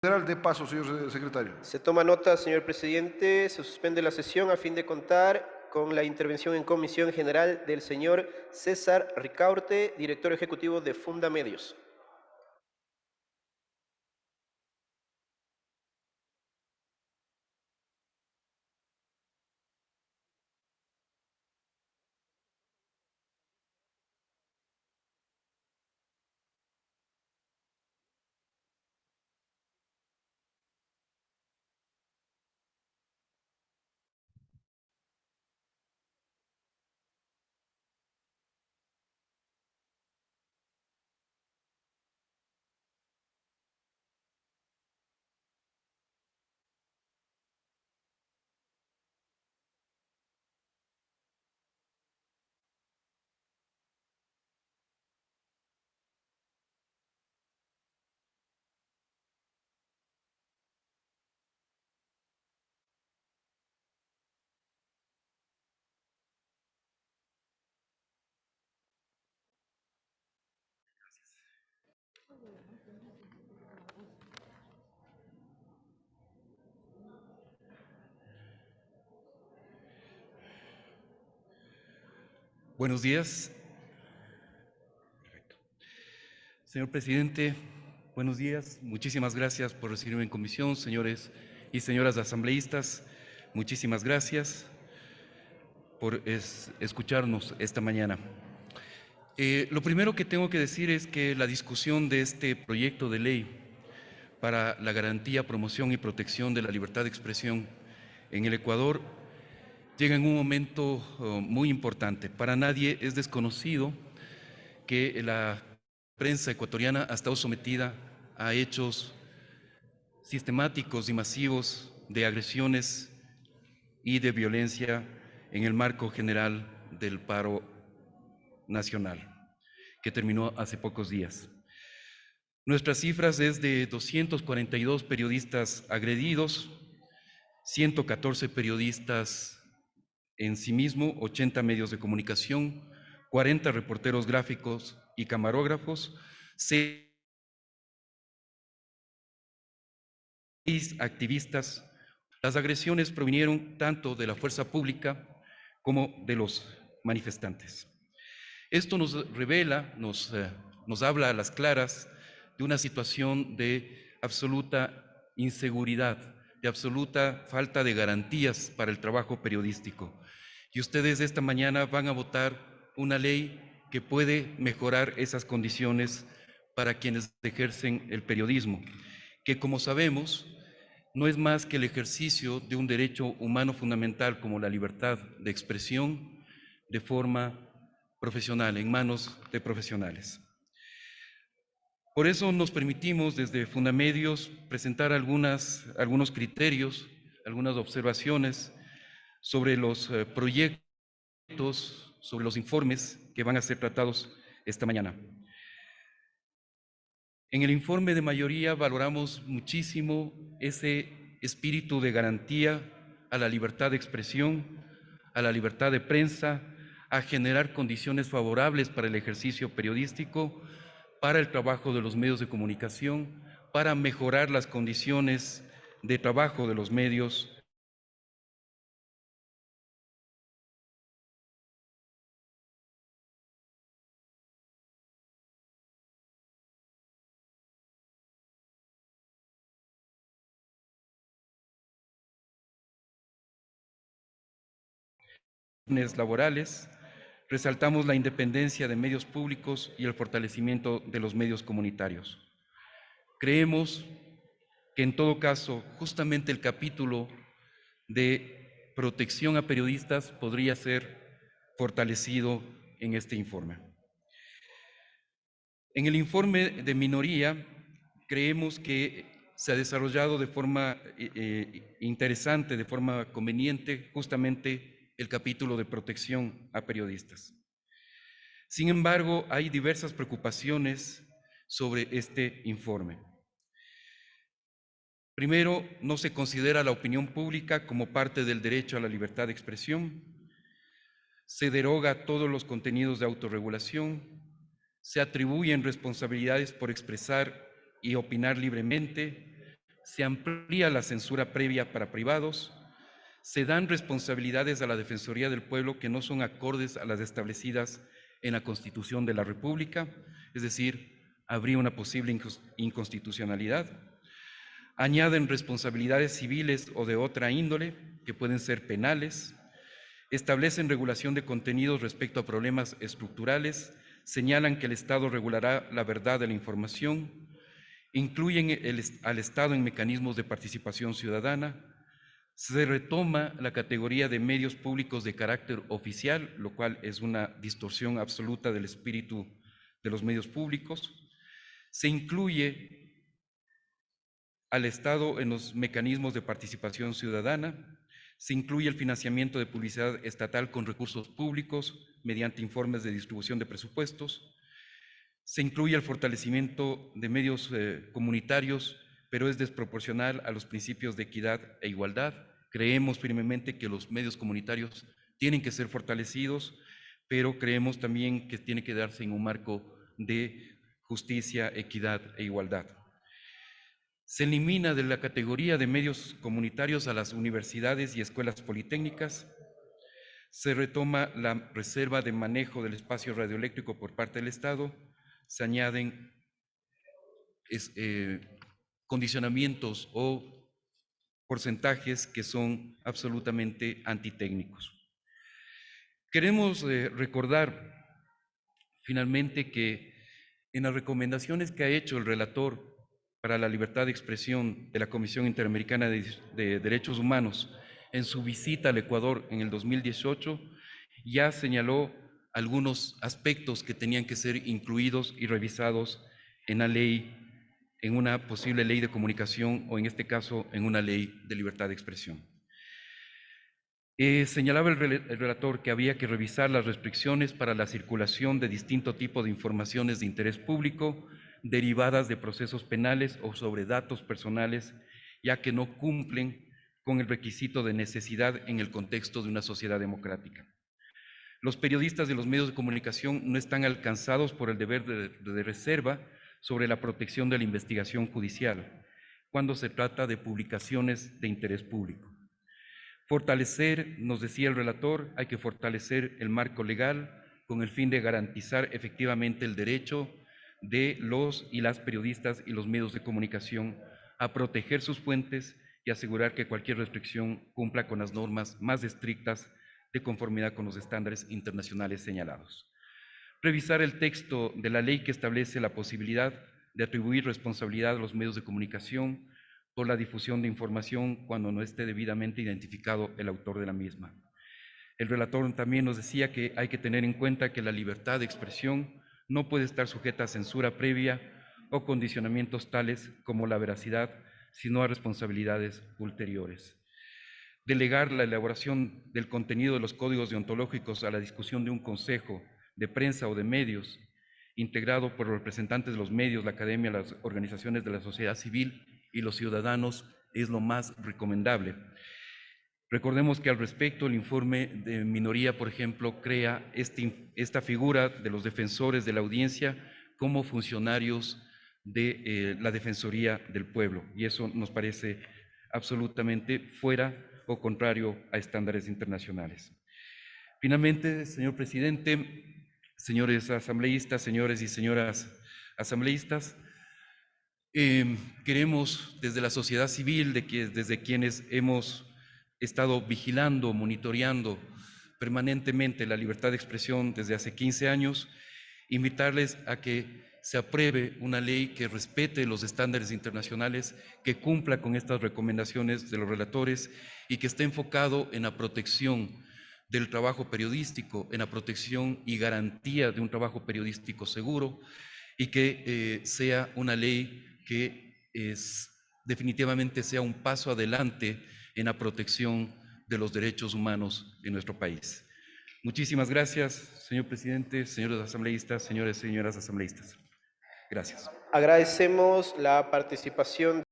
General, de paso, señor secretario. Se toma nota, señor presidente. Se suspende la sesión a fin de contar con la intervención en comisión general del señor César Ricaurte, director ejecutivo de Funda Medios. Buenos días. Perfecto. Señor presidente, buenos días. Muchísimas gracias por recibirme en comisión, señores y señoras asambleístas. Muchísimas gracias por escucharnos esta mañana. Lo primero que tengo que decir es que la discusión de este proyecto de ley para la garantía, promoción y protección de la libertad de expresión en el Ecuador llega en un momento muy importante. Para nadie es desconocido que la prensa ecuatoriana ha estado sometida a hechos sistemáticos y masivos de agresiones y de violencia en el marco general del paro nacional, que terminó hace pocos días. Nuestras cifras es de 242 periodistas agredidos, 114 periodistas en sí mismo, 80 medios de comunicación, 40 reporteros gráficos y camarógrafos, 6 activistas. Las agresiones provinieron tanto de la fuerza pública como de los manifestantes. Esto nos revela, nos habla a las claras de una situación de absoluta inseguridad, de absoluta falta de garantías para el trabajo periodístico. Y ustedes esta mañana van a votar una ley que puede mejorar esas condiciones para quienes ejercen el periodismo, que como sabemos no es más que el ejercicio de un derecho humano fundamental como la libertad de expresión de forma profesional, en manos de profesionales. Por eso nos permitimos desde Fundamedios presentar algunos criterios, algunas observaciones sobre los proyectos, sobre los informes que van a ser tratados esta mañana. En el informe de mayoría valoramos muchísimo ese espíritu de garantía a la libertad de expresión, a la libertad de prensa, a generar condiciones favorables para el ejercicio periodístico, para el trabajo de los medios de comunicación, para mejorar las condiciones de trabajo de los medios. Laborales, resaltamos la independencia de medios públicos y el fortalecimiento de los medios comunitarios. Creemos que en todo caso, justamente el capítulo de protección a periodistas podría ser fortalecido en este informe. En el informe de minoría, creemos que se ha desarrollado de forma interesante, de forma conveniente, justamente el capítulo de protección a periodistas. Sin embargo, hay diversas preocupaciones sobre este informe. Primero, no se considera la opinión pública como parte del derecho a la libertad de expresión, se deroga todos los contenidos de autorregulación, se atribuyen responsabilidades por expresar y opinar libremente, se amplía la censura previa para privados, se dan responsabilidades a la Defensoría del Pueblo que no son acordes a las establecidas en la Constitución de la República, es decir, habría una posible inconstitucionalidad. Añaden responsabilidades civiles o de otra índole, que pueden ser penales. Establecen regulación de contenidos respecto a problemas estructurales. Señalan que el Estado regulará la verdad de la información. Incluyen al Estado en mecanismos de participación ciudadana. Se retoma la categoría de medios públicos de carácter oficial, lo cual es una distorsión absoluta del espíritu de los medios públicos. Se incluye al Estado en los mecanismos de participación ciudadana. Se incluye el financiamiento de publicidad estatal con recursos públicos mediante informes de distribución de presupuestos. Se incluye el fortalecimiento de medios comunitarios, pero es desproporcional a los principios de equidad e igualdad. Creemos firmemente que los medios comunitarios tienen que ser fortalecidos, pero creemos también que tiene que darse en un marco de justicia, equidad e igualdad. Se elimina de la categoría de medios comunitarios a las universidades y escuelas politécnicas. Se retoma la reserva de manejo del espacio radioeléctrico por parte del Estado. Se añaden condicionamientos o porcentajes que son absolutamente antitécnicos. Queremos recordar finalmente que en las recomendaciones que ha hecho el relator para la libertad de expresión de la Comisión Interamericana de Derechos Humanos en su visita al Ecuador en el 2018, ya señaló algunos aspectos que tenían que ser incluidos y revisados en la ley, en una posible ley de comunicación o en este caso en una ley de libertad de expresión. Señalaba el relator que había que revisar las restricciones para la circulación de distinto tipo de informaciones de interés público derivadas de procesos penales o sobre datos personales, ya que no cumplen con el requisito de necesidad en el contexto de una sociedad democrática. Los periodistas de los medios de comunicación no están alcanzados por el deber de reserva sobre la protección de la investigación judicial cuando se trata de publicaciones de interés público. Fortalecer, nos decía el relator, hay que fortalecer el marco legal con el fin de garantizar efectivamente el derecho de los y las periodistas y los medios de comunicación a proteger sus fuentes y asegurar que cualquier restricción cumpla con las normas más estrictas de conformidad con los estándares internacionales señalados. Revisar el texto de la ley que establece la posibilidad de atribuir responsabilidad a los medios de comunicación por la difusión de información cuando no esté debidamente identificado el autor de la misma. El relator también nos decía que hay que tener en cuenta que la libertad de expresión no puede estar sujeta a censura previa o condicionamientos tales como la veracidad, sino a responsabilidades ulteriores. Delegar la elaboración del contenido de los códigos deontológicos a la discusión de un consejo de prensa o de medios, integrado por los representantes de los medios, la academia, las organizaciones de la sociedad civil y los ciudadanos, es lo más recomendable. Recordemos que al respecto el informe de minoría, por ejemplo, crea esta figura de los defensores de la audiencia como funcionarios de la Defensoría del Pueblo, y eso nos parece absolutamente fuera o contrario a estándares internacionales. Finalmente, señor presidente, señores asambleístas, señores y señoras asambleístas, queremos desde la sociedad civil, desde quienes hemos estado vigilando, monitoreando permanentemente la libertad de expresión desde hace 15 años, invitarles a que se apruebe una ley que respete los estándares internacionales, que cumpla con estas recomendaciones de los relatores y que esté enfocado en la protección del trabajo periodístico, en la protección y garantía de un trabajo periodístico seguro, y que sea una ley que definitivamente sea un paso adelante en la protección de los derechos humanos en nuestro país. Muchísimas gracias, señor presidente, señores asambleístas, señores y señoras asambleístas. Gracias. Agradecemos la participación